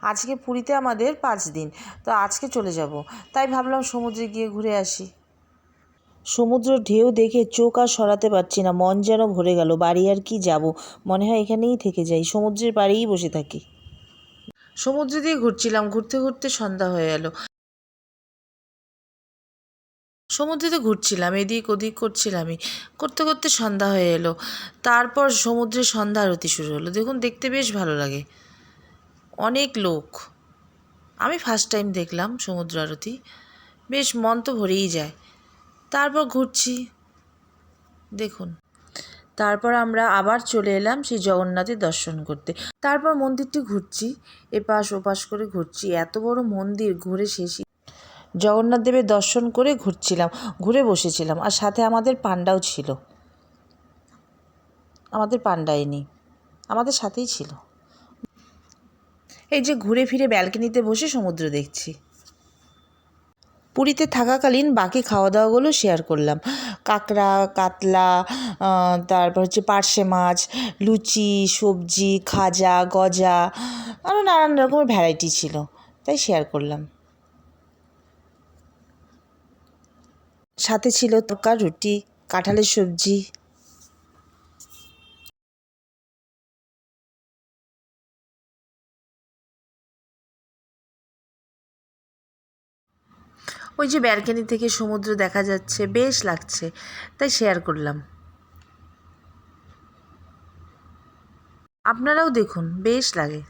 আজকে পুরীতে আমাদের 5 দিন, তো আজকে চলে যাব, তাই ভাবলাম সমুদ্রে গিয়ে ঘুরে আসি। সমুদ্র ঢেউ দেখে চোখ আর সরাতে পারছি না, মন যেন ভরে গেল। বাড়ি আর কি যাব, মনে হয় এখানেই থেকে যাই, সমুদ্রের পাড়েই বসে থাকি। সমুদ্র দিয়ে ঘুরছিলাম, ঘুরতে ঘুরতে সন্ধ্যা হয়ে গেল। সমুদ্রেতে ঘুরছিলাম, এদিক ওদিক করছিলামই, করতে করতে সন্ধ্যা হয়ে এলো। তারপর সমুদ্রে সন্ধ্যা আরতি শুরু হলো। দেখুন, দেখতে বেশ ভালো লাগে, অনেক লোক। আমি ফার্স্ট টাইম দেখলাম সমুদ্র আরতি, বেশ মন তো ভরেই যায়। তারপর ঘুরছি, দেখুন। তারপর আমরা আবার চলে এলাম সেই জগন্নাথের দর্শন করতে। তারপর মন্দিরটি ঘুরছি, এপাশ ওপাশ করে ঘুরছি, এত বড় মন্দির, ঘুরে শেষই। জগন্নাথ দেবের দর্শন করে ঘুরছিলাম, ঘুরে বসেছিলাম, আর সাথে আমাদের পান্ডাও ছিল। আমাদের পান্ডাইনি, আমাদের সাথেই ছিল। এই যে ঘুরে ফিরে ব্যালকনিতে বসে সমুদ্র দেখছি। পুরীতে থাকাকালীন বাকি খাওয়া দাওয়াগুলো শেয়ার করলাম। কাঁকড়া, কাতলা, তারপর হচ্ছে পার্শে মাছ, লুচি, সবজি, খাজা, গজা, আরও নানান রকমের ভ্যারাইটি ছিল, তাই শেয়ার করলাম। সাথে ছিল তরকা, রুটি, কাঁঠালের সবজি। ওই যে ব্যালকনি থেকে সমুদ্র দেখা যাচ্ছে, বেশ লাগছে, তাই শেয়ার করলাম। আপনারাও দেখুন, বেশ লাগে,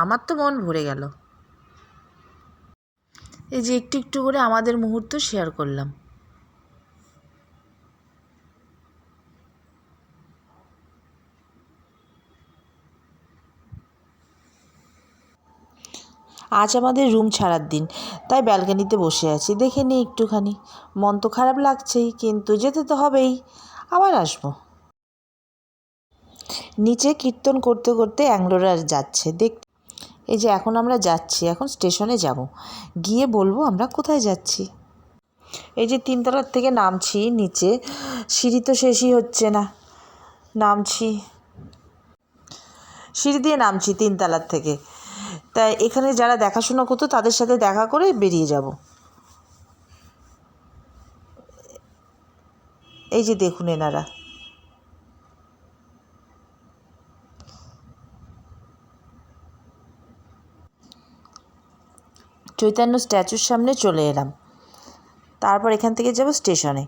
আমার তো মন ভরে গেল। এই যে একটু একটু করে আমাদের মুহূর্ত শেয়ার করলাম। আজ আমাদের রুম ছাড়ার দিন, তাই ব্যালকনিতে বসে আছি। দেখে নিই একটুখানি, মন তো খারাপ লাগছেই, কিন্তু যেতে তো হবেই, আবার আসবো। নিচে কীর্তন করতে করতে অ্যাংলোরা যাচ্ছে দেখ। এই যে এখন আমরা যাচ্ছি, এখন স্টেশনে যাব, গিয়ে বলবো আমরা কোথায় যাচ্ছি। এই যে 3 তলার থেকে নামছি নিচে, সিঁড়ি তো শেষই হচ্ছে না, নামছি, সিঁড়ি দিয়ে নামছি 3 তলার থেকে। তাই এখানে যারা দেখাশোনা করতো তাদের সাথে দেখা করে বেরিয়ে যাব। এই যে দেখুন এনারা। চৈতন্য স্ট্যাচুর সামনে চলে এলাম। তারপর এখান থেকে যাব স্টেশনে,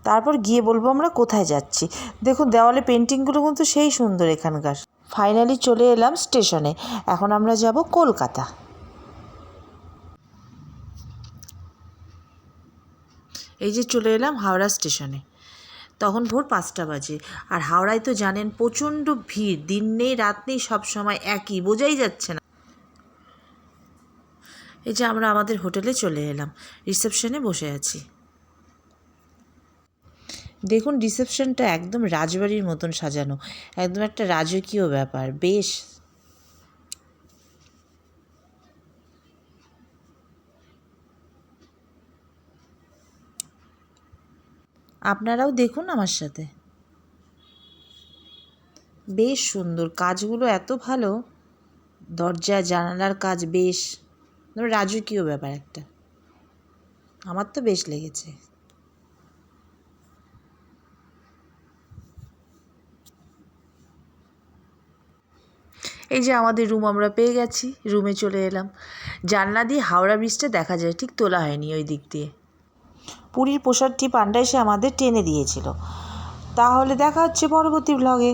তারপর গিয়ে বলবো আমরা কোথায় যাচ্ছি। দেখুন দেওয়ালে পেন্টিংগুলো কিন্তু সেই সুন্দর এখানকার। ফাইনালি চলে এলাম স্টেশনে, এখন আমরা যাব কলকাতা। এই যে চলে এলাম হাওড়া স্টেশনে, তখন ভোর 5টা বাজে। আর হাওড়ায় তো জানেন প্রচণ্ড ভিড়, দিন নেই রাত নেই, সব সময় একই, বোঝাই যাচ্ছে না। এই যে আমরা আমাদের হোটেলে চলে এলাম, রিসেপশনে বসে আছি। দেখুন রিসেপশনটা একদম রাজবাড়ির মতন সাজানো, একদম একটা রাজকীয় ব্যাপার, বেশ। আপনারাও দেখুন আমার সাথে, বেশ সুন্দর, কাজগুলো এত ভালো, দরজা জানালার কাজ, বেশ রাজকীয় ব্যাপার একটা, আমার তো বেশ লেগেছে। এই যে আমাদের রুম আমরা পেয়ে গেছি, রুমে চলে এলাম। জানলা দিয়ে হাওড়া ব্রিজটা দেখা যায়, ঠিক তোলা হয়নি ওই দিক দিয়ে। পুরীর প্রসাদটি পান্ডা এসে আমাদের টেনে দিয়েছিল। তাহলে দেখা হচ্ছে পরবর্তী ব্লগে।